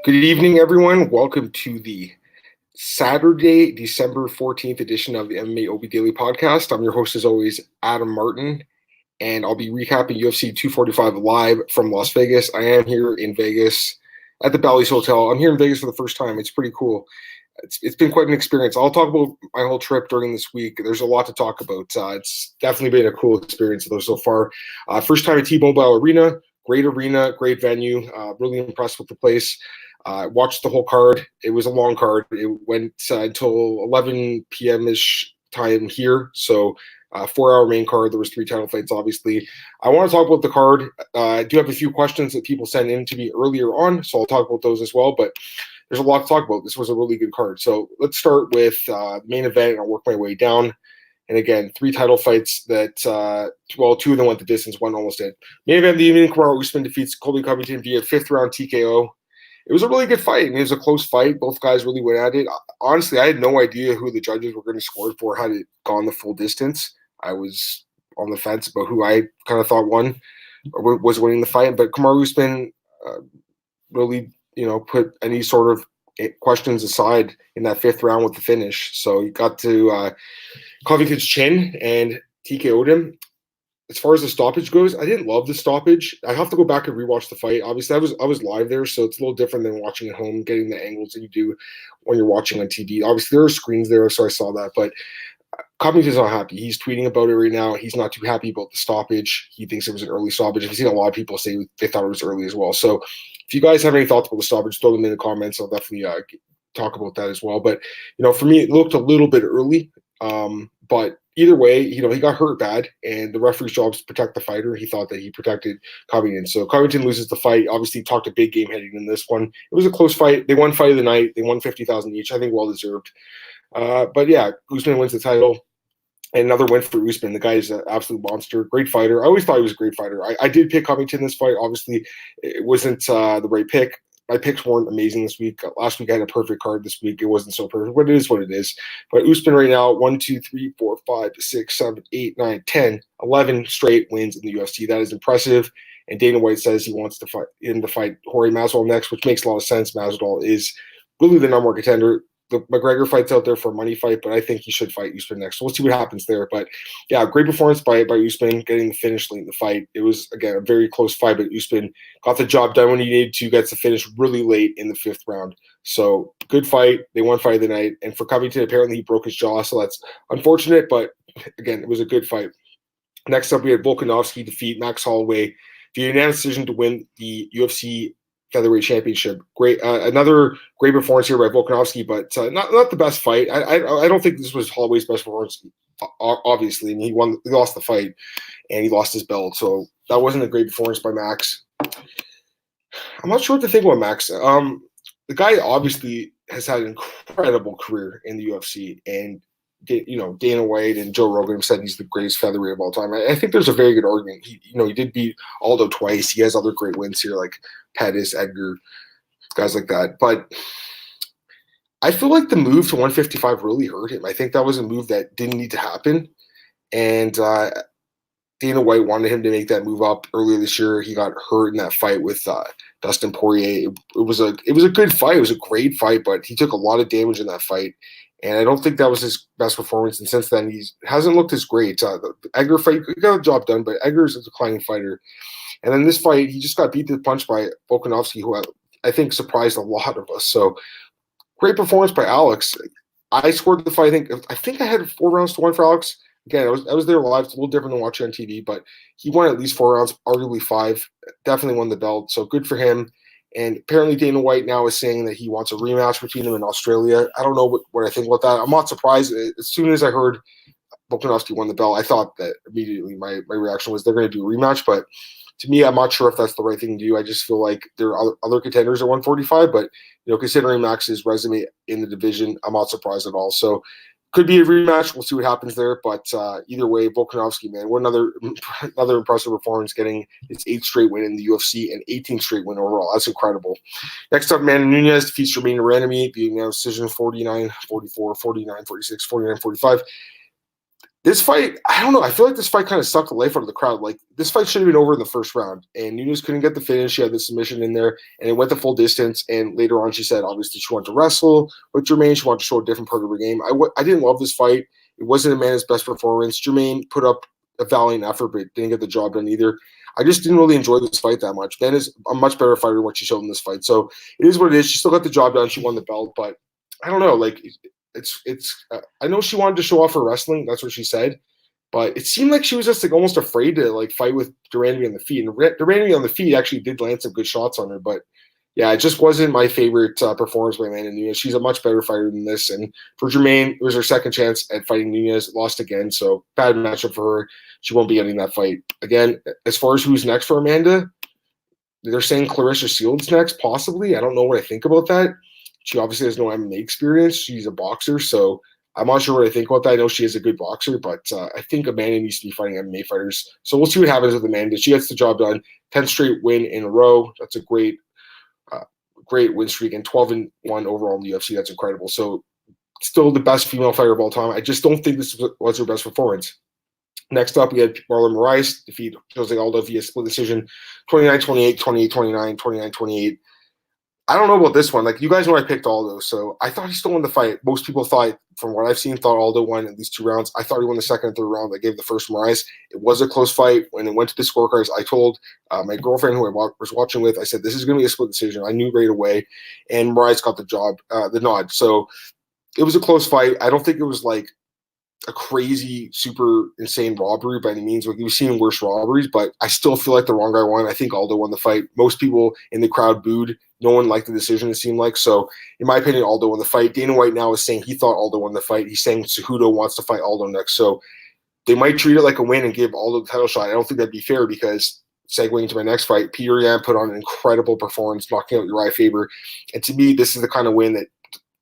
Good evening, everyone. Welcome to the Saturday, December 14th edition of the MMAOB Daily Podcast. I'm your host, as always, Adam Martin, and I'll be recapping UFC 245 live from Las Vegas. I am here in Vegas at the Bally's Hotel. I'm here in Vegas for the first time. It's pretty cool. It's been quite an experience. I'll talk about my whole trip during this week. There's a lot to talk about. It's definitely been a cool experience though so far. First time at T-Mobile Arena, great venue. Really impressed with the place. Watched the whole card. It was a long card. It went until 11 p.m.-ish time here. So 4-hour main card. There was 3 title fights, obviously. I want to talk about the card. I do have a few questions that people sent in to me earlier on, so I'll talk about those as well. But there's a lot to talk about. This was a really good card. So let's start with the main event, and I'll work my way down. And again, 3 title fights that, 2 of them went the distance, 1 almost did. Main event of the evening, Kamaru Usman defeats Colby Covington via 5th round TKO. It was a really good fight, and it was a close fight. Both guys really went at it. Honestly, I had no idea who the judges were going to score it for had it gone the full distance. I was on the fence about who I kind of thought won or was winning the fight. But Kamaru Usman really, put any sort of questions aside in that 5th round with the finish. So he got to Covington's chin and TKO'd him. As far as the stoppage goes, I didn't love the stoppage. I have to go back and rewatch the fight. Obviously, I was live there, so it's a little different than watching at home, getting the angles that you do when you're watching on TV. Obviously, there are screens there, so I saw that. But Covington's not happy. He's tweeting about it right now. He's not too happy about the stoppage. He thinks it was an early stoppage. I've seen a lot of people say they thought it was early as well. So if you guys have any thoughts about the stoppage, throw them in the comments. I'll definitely talk about that as well. But, for me, it looked a little bit early. But either way, he got hurt bad, and the referee's job is to protect the fighter. He thought that he protected Covington. So Covington loses the fight. Obviously, talked a big game heading in this one. It was a close fight. They won fight of the night. They won $50,000 each. I think well-deserved. But, yeah, Usman wins the title. And another win for Usman. The guy is an absolute monster. Great fighter. I always thought he was a great fighter. I did pick Covington in this fight. Obviously, it wasn't the right pick. My picks weren't amazing this week. Last week I had a perfect card. This week it wasn't so perfect, but it is what it is. But Usman right now, 1, 2, 3, 4, 5, 6, 7, 8, 9, 10, 11 straight wins in the UFC. That is impressive. And Dana White says he wants to fight Jorge Masvidal next, which makes a lot of sense. Masvidal is really the number 1 contender. The McGregor fight's out there for a money fight, but I think he should fight Usman next. So we'll see what happens there. But yeah, great performance by Usman, getting the finish late in the fight. It was, again, a very close fight, but Usman got the job done when he needed to, gets the finish really late in the 5th round. So good fight. They won fight of the night. And for Covington, apparently he broke his jaw, so that's unfortunate, but again, it was a good fight. Next up, we had Volkanovski defeat Max Holloway via unanimous decision to win the UFC featherweight championship. Great, another great performance here by Volkanovski, but not the best fight. I don't think this was Holloway's best performance. Obviously, I mean, he lost the fight, and he lost his belt, so that wasn't a great performance by Max. I'm not sure what to think about Max. The guy obviously has had an incredible career in the UFC, and Dana White and Joe Rogan have said he's the greatest featherweight of all time. I think there's a very good argument. He did beat Aldo twice. He has other great wins here, like Pettis, Edgar, guys like that. But I feel like the move to 155 really hurt him. I think that was a move that didn't need to happen. And Dana White wanted him to make that move up earlier this year. He got hurt in that fight with Dustin Poirier. It was a good fight. It was a great fight, but he took a lot of damage in that fight. And I don't think that was his best performance. And since then, he hasn't looked as great. The Edgar fight, he got the job done, but Edgar is a declining fighter. And then this fight, he just got beat to the punch by Volkanovski, who I think surprised a lot of us. So great performance by Alex. I scored the fight. I think I had 4 rounds to 1 for Alex. Again, I was there live. It's a little different than watching on TV, but he won at least 4 rounds, arguably 5. Definitely won the belt. So good for him. And apparently Dana White now is saying that he wants a rematch between them in Australia. I don't know what I think about that. I'm not surprised. As soon as I heard Volkanovski won the belt, I thought that immediately my reaction was they're going to do a rematch. But to me, I'm not sure if that's the right thing to do. I just feel like there are other contenders at 145. But, considering Max's resume in the division, I'm not surprised at all. So could be a rematch. We'll see what happens there. But either way, Volkanovski, man, what another impressive performance, getting his 8th straight win in the UFC and 18th straight win overall. That's incredible. Next up, Nunes defeats Jermaine Ranami, being now decision 49-44, 49-46, 49-45. This fight, I don't know. I feel like this fight kind of sucked the life out of the crowd. Like, this fight should have been over in the first round, and Nunes couldn't get the finish. She had the submission in there, and it went the full distance. And later on, she said, obviously, she wanted to wrestle with Jermaine. She wanted to show a different part of her game. I didn't love this fight. It wasn't Amanda's best performance. Jermaine put up a valiant effort, but didn't get the job done either. I just didn't really enjoy this fight that much. Ben is a much better fighter than what she showed in this fight. So it is what it is. She still got the job done. She won the belt, but I don't know. Like, I know she wanted to show off her wrestling. That's what she said. But it seemed like she was just like almost afraid to like fight with Durandi on the feet. And Durandi on the feet actually did land some good shots on her. But yeah, it just wasn't my favorite performance by Amanda Nunes. She's a much better fighter than this. And for Jermaine, it was her second chance at fighting Nunes. Lost again. So bad matchup for her. She won't be getting that fight. Again, as far as who's next for Amanda, they're saying Clarissa Shields next, possibly. I don't know what I think about that. She obviously has no MMA experience. She's a boxer, so I'm not sure what I think about that. I know she is a good boxer, but I think Amanda needs to be fighting MMA fighters. So we'll see what happens with Amanda. She gets the job done. 10th straight win in a row. That's a great win streak, and 12-1 overall in the UFC. That's incredible. So still the best female fighter of all time. I just don't think this was her best performance. Next up, we had Marlon Moraes defeat Jose Aldo via split decision, 29-28, 28-29, 29-28. I don't know about this one. Like, you guys know I picked Aldo, so I thought he still won the fight. Most people thought, from what I've seen, thought Aldo won at least 2 rounds. I thought he won the second and third round. I gave the first Moraes. It was a close fight. When it went to the scorecards, I told my girlfriend who I was watching with, I said, this is going to be a split decision. I knew right away, and Moraes got the nod. So it was a close fight. I don't think it was like a crazy, super insane robbery by any means. Like, we've seen worse robberies, but I still feel like the wrong guy won. I think Aldo won the fight. Most people in the crowd booed. No one liked the decision, it seemed like. So, in my opinion, Aldo won the fight. Dana White now is saying he thought Aldo won the fight. He's saying Cejudo wants to fight Aldo next. So, they might treat it like a win and give Aldo the title shot. I don't think that'd be fair because, segueing to my next fight, Petr Yan put on an incredible performance, knocking out Uriah Faber. And to me, this is the kind of win that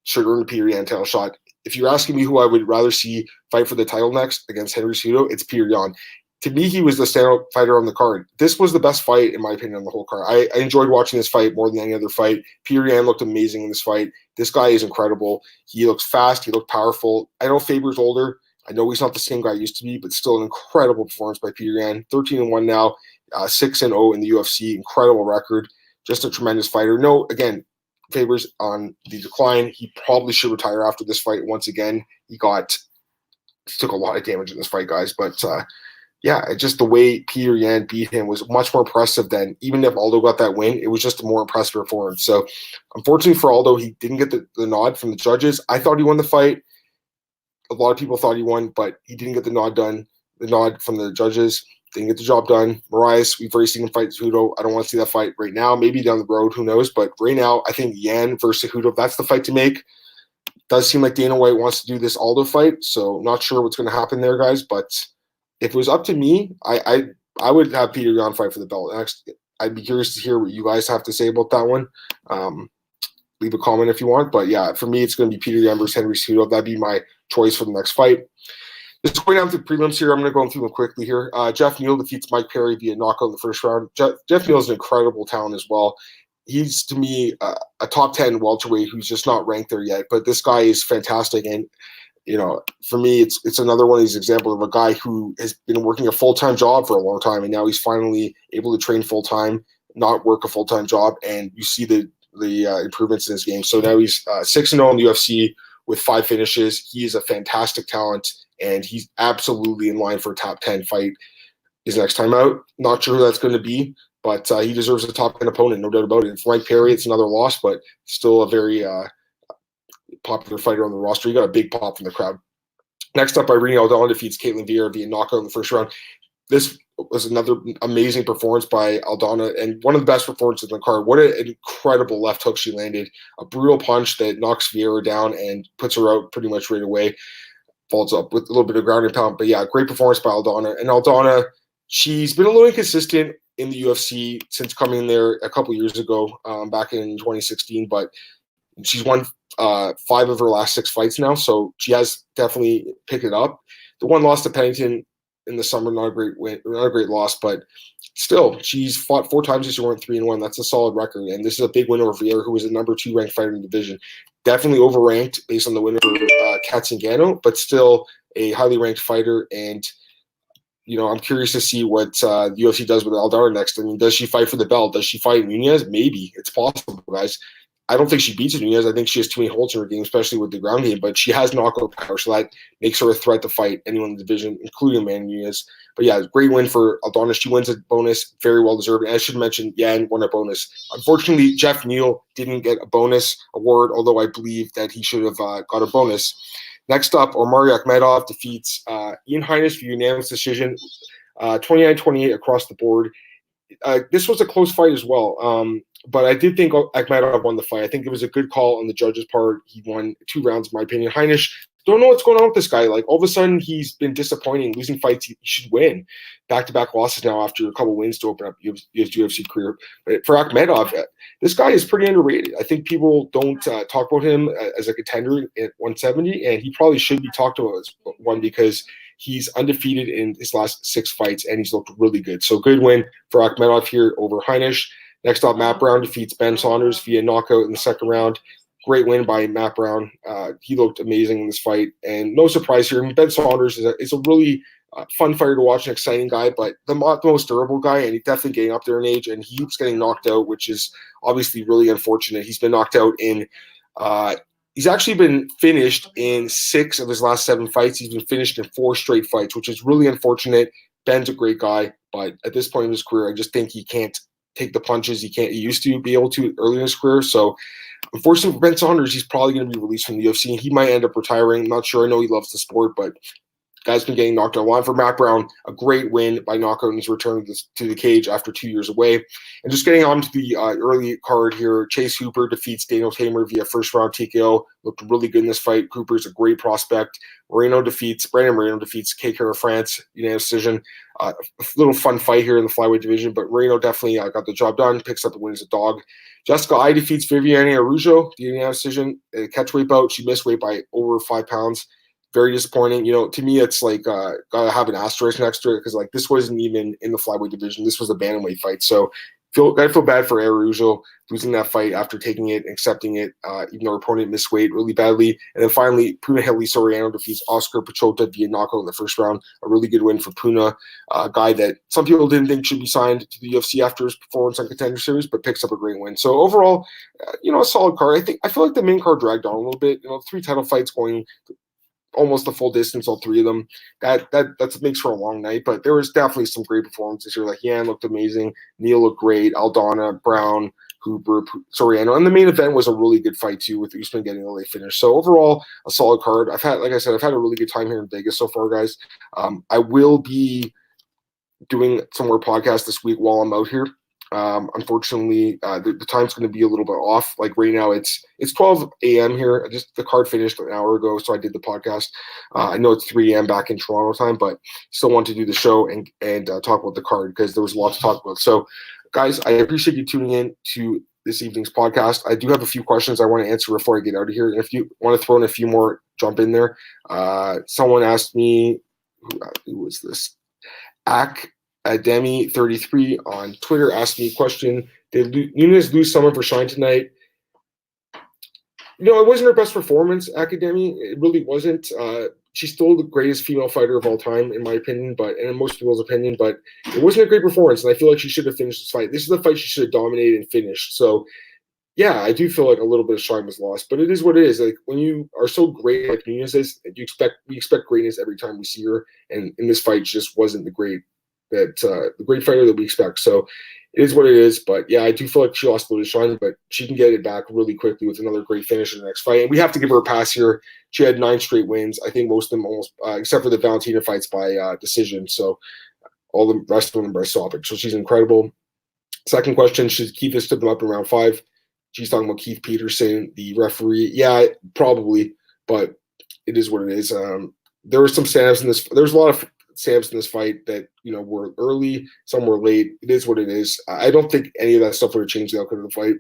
should earn the Petr Yan title shot. If you're asking me who I would rather see fight for the title next against Henry Cejudo, it's Petr Yan. To me, he was the standout fighter on the card. This was the best fight, in my opinion, on the whole card. I enjoyed watching this fight more than any other fight. Petr Yan looked amazing in this fight. This guy is incredible. He looks fast. He looked powerful. I know Faber's older. I know he's not the same guy he used to be, but still an incredible performance by Petr Yan. 13-1 now, 6-0 in the UFC. Incredible record. Just a tremendous fighter. No, again, Faber's on the decline. He probably should retire after this fight once again. He took a lot of damage in this fight, guys. But yeah, just the way Petr Yan beat him was much more impressive than, even if Aldo got that win, it was just a more impressive performance. So unfortunately for Aldo, he didn't get the nod from the judges. I thought he won the fight. A lot of people thought he won, but he didn't get the nod from the judges. Didn't get the job done. Moraes, we've already seen him fight Cejudo. I don't want to see that fight right now. Maybe down the road, who knows? But right now, I think Yan versus Cejudo, that's the fight to make. Does seem like Dana White wants to do this Aldo fight, so not sure what's going to happen there, guys. But if it was up to me, I would have Petr Yan fight for the belt. Next, I'd be curious to hear what you guys have to say about that one. Leave a comment if you want. But yeah, for me, it's going to be Petr Yan versus Henry Cejudo. That'd be my choice for the next fight. Just going down to the prelims here, I'm going to go through them quickly here. Jeff Neal defeats Mike Perry via knockout in the first round. Jeff Neal is an incredible talent as well. He's, to me, a top 10 welterweight who's just not ranked there yet. But this guy is fantastic. And, you know, for me, it's another one of these examples of a guy who has been working a full-time job for a long time, and now he's finally able to train full-time, not work a full-time job. And you see the improvements in his game. So now he's 6-0 in the UFC with 5 finishes. He is a fantastic talent. And he's absolutely in line for a top 10 fight his next time out. Not sure who that's going to be, but he deserves a top 10 opponent, no doubt about it. And for Mike Perry, it's another loss, but still a very popular fighter on the roster. He got a big pop from the crowd. Next up, Irene Aldana defeats Caitlin Vieira via knockout in the first round. This was another amazing performance by Aldana and one of the best performances in the card. What an incredible left hook she landed. A brutal punch that knocks Vieira down and puts her out pretty much right away. Follows up with a little bit of ground and pound. But yeah, great performance by Aldana. And Aldana, she's been a little inconsistent in the UFC since coming in there a couple years ago, back in 2016. But she's won 5 of her last 6 fights now, so she has definitely picked it up. The one loss to Pennington in the summer, not a great win, not a great loss, but still, she's fought 4 times this year, went 3-1. That's a solid record, and this is a big win over Vieira, who was the number 2 ranked fighter in the division. Definitely overranked based on the win over Kat Zingano, but still a highly ranked fighter, and I'm curious to see what the UFC does with Aldana next. I mean, does she fight for the belt? Does she fight Nunes? Maybe. It's possible, guys. I don't think she beats Nunes. I think she has too many holes in her game, especially with the ground game, but she has knockout power, so that makes her a threat to fight anyone in the division, including Amanda Nunes. But yeah, great win for Aldana. She wins a bonus, very well deserved. And I should mention, Yan won a bonus. Unfortunately, Jeff Neal didn't get a bonus award, although I believe that he should have got a bonus. Next up, Omari Akhmedov defeats Ian Heinisch for unanimous decision, 29-28 across the board. This was a close fight as well, but I did think Akhmedov won the fight. I think it was a good call on the judge's part. He won 2 rounds, in my opinion. Heinisch, don't know what's going on with this guy. Like, all of a sudden, he's been disappointing, losing fights he should win. Back-to-back losses now after a couple wins to open up his UFC career. But for Akhmedov, this guy is pretty underrated. I think people don't talk about him as a contender at 170, and he probably should be talked about as one because he's undefeated in his last 6 fights, and he's looked really good. So good win for Akhmedov here over Heinisch. Next up, Matt Brown defeats Ben Saunders via knockout in the second round. Great win by Matt Brown. He looked amazing in this fight, and no surprise here. I mean, Ben Saunders is a really fun fighter to watch, an exciting guy, but the most durable guy, and he's definitely getting up there in age, and he keeps getting knocked out, which is obviously really unfortunate. He's been knocked out in he's actually been finished in 6 of his last 7 fights. He's been finished in 4 straight fights, which is really unfortunate. Ben's a great guy, but at this point in his career, I just think he can't take the punches he used to be able to early in his career. So unfortunately for Ben Saunders, he's probably going to be released from the UFC. He might end up retiring. I'm not sure. I know he loves the sport, but guy's been getting knocked out a lot. For Matt Brown, a great win by knockout in his return to the cage after 2 years away. And just getting on to the early card here, Chase Hooper defeats Daniel Tamer via first-round TKO. Looked really good in this fight. Hooper's a great prospect. Brandon Moreno defeats K. Kara France, unanimous decision. A little fun fight here in the flyweight division, but Moreno definitely got the job done, picks up the win as a dog. Jessica Eye defeats Viviane Araujo, the unanimous decision. A catchweight bout. She missed weight by over 5 pounds. Very disappointing. To me, it's like gotta have an asterisk next to it because like this wasn't even in the flyweight division. This was a bantamweight fight. So I feel bad for Araujo losing that fight after taking it, accepting it, even though her opponent missed weight really badly. And then finally, Puna Haley Soriano defeats Oscar Pichota via knockout in the first round. A really good win for Puna, a guy that some people didn't think should be signed to the UFC after his performance on Contender Series, but picks up a great win. So overall, a solid card. I feel like the main card dragged on a little bit. 3 title fights going almost the full distance, all 3 of them. That makes for a long night, but there was definitely some great performances here. Like Yan looked amazing, Neal looked great, Aldana, Brown, Hooper, Soriano, and the main event was a really good fight too, with Usman getting a late finish. So overall, a solid card. I've had a really good time here in Vegas so far, guys. I will be doing some more podcasts this week while I'm out here. Unfortunately, the time's going to be a little bit off. Like right now, it's 12 a.m. here. The card finished an hour ago, so I did the podcast. I know it's 3 a.m. back in Toronto time, but still want to do the show and talk about the card because there was a lot to talk about. So, guys, I appreciate you tuning in to this evening's podcast. I do have a few questions I want to answer before I get out of here. And if you want to throw in a few more, jump in there. Someone asked me, who was this? Demi33 on Twitter asked me a question. Did Nunes lose someone for Shine tonight? It wasn't her best performance, Academy. It really wasn't. She's still the greatest female fighter of all time, in my opinion, and in most people's opinion, but it wasn't a great performance, and I feel like she should have finished this fight. This is the fight she should have dominated and finished. So, yeah, I do feel like a little bit of shine was lost, but it is what it is. Like when you are so great like Nunes is, we expect greatness every time we see her, and in this fight, she just wasn't the great fighter that we expect. So it is what it is. But yeah, I do feel like she lost a little shine, but she can get it back really quickly with another great finish in the next fight. And we have to give her a pass here. She had 9 straight wins. I think most of them almost, except for the Valentina fights by decision. So all the rest of them by stoppage. So she's incredible. Second question, should Keith have stood them up in round 5? She's talking about Keith Peterson, the referee. Yeah, probably, but it is what it is. There were some stabs in this. There's a lot of stabs in this fight that were early, some were late. It is what it is. I don't think any of that stuff would have changed the outcome of the fight.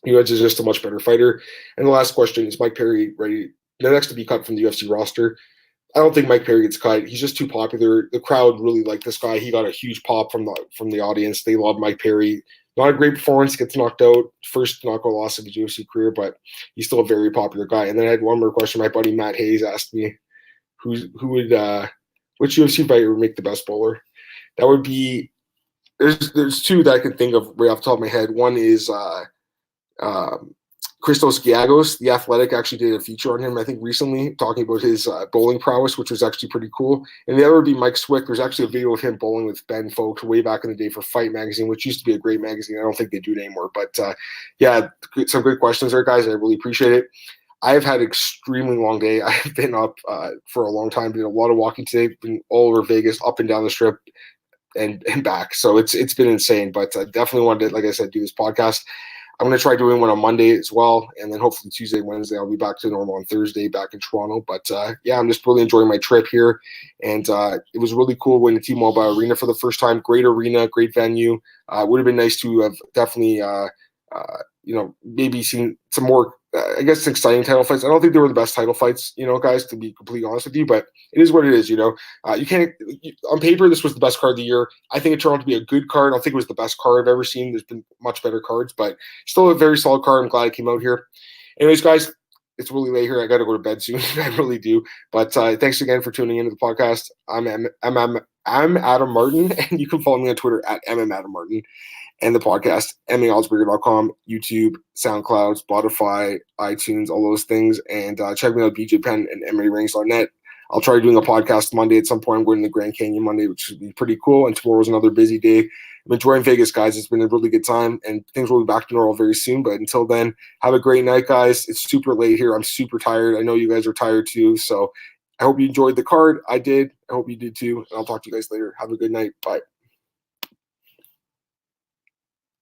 Nunes is just a much better fighter. And the last question is Mike Perry ready next to be cut from the UFC roster? I don't think Mike Perry gets cut. He's just too popular. The crowd really liked this guy. He got a huge pop from the audience. They love Mike Perry. Not a great performance, gets knocked out. First knockout loss of his UFC career, but he's still a very popular guy. And then I had one more question. My buddy Matt Hayes asked me, which UFC fighter would make the best bowler? That would be there's two that I can think of right off the top of my head. One is Christos Giagos, the Athletic, actually did a feature on him, I think, recently, talking about his bowling prowess, which was actually pretty cool. And the other would be Mike Swick. There's actually a video of him bowling with Ben Folks way back in the day for Fight Magazine, which used to be a great magazine. I don't think they do it anymore. But yeah, some good questions there, guys. I really appreciate it. I've had an extremely long day. I've been up for a long time, did a lot of walking today, been all over Vegas, up and down the strip, and back. So it's been insane. But I definitely wanted to, like I said, do this podcast. I'm going to try doing one on Monday as well. And then hopefully Tuesday, Wednesday, I'll be back to normal on Thursday back in Toronto. But yeah, I'm just really enjoying my trip here. And it was really cool going to T-Mobile Arena for the first time. Great arena, great venue. Would have been nice to have definitely, maybe seen some more, I guess, exciting title fights. I don't think they were the best title fights, guys, to be completely honest with you, but it is what it is, you can't, on paper, this was the best card of the year. I think it turned out to be a good card. I don't think it was the best card I've ever seen. There's been much better cards, but still a very solid card. I'm glad I came out here. Anyways, guys, it's really late here. I got to go to bed soon. I really do. But thanks again for tuning into the podcast. I'm Adam Martin, and you can follow me on Twitter at MMAdamMartin. And the podcast, MMAOBsburger.com, YouTube, SoundCloud, Spotify, iTunes, all those things. And check me out at BJPenn and MMARings.net. I'll try doing a podcast Monday at some point. I'm going to the Grand Canyon Monday, which should be pretty cool. And tomorrow's another busy day. I'm enjoying Vegas, guys. It's been a really good time, and things will be back to normal very soon. But until then, have a great night, guys. It's super late here. I'm super tired. I know you guys are tired too. So I hope you enjoyed the card. I did. I hope you did too. And I'll talk to you guys later. Have a good night. Bye.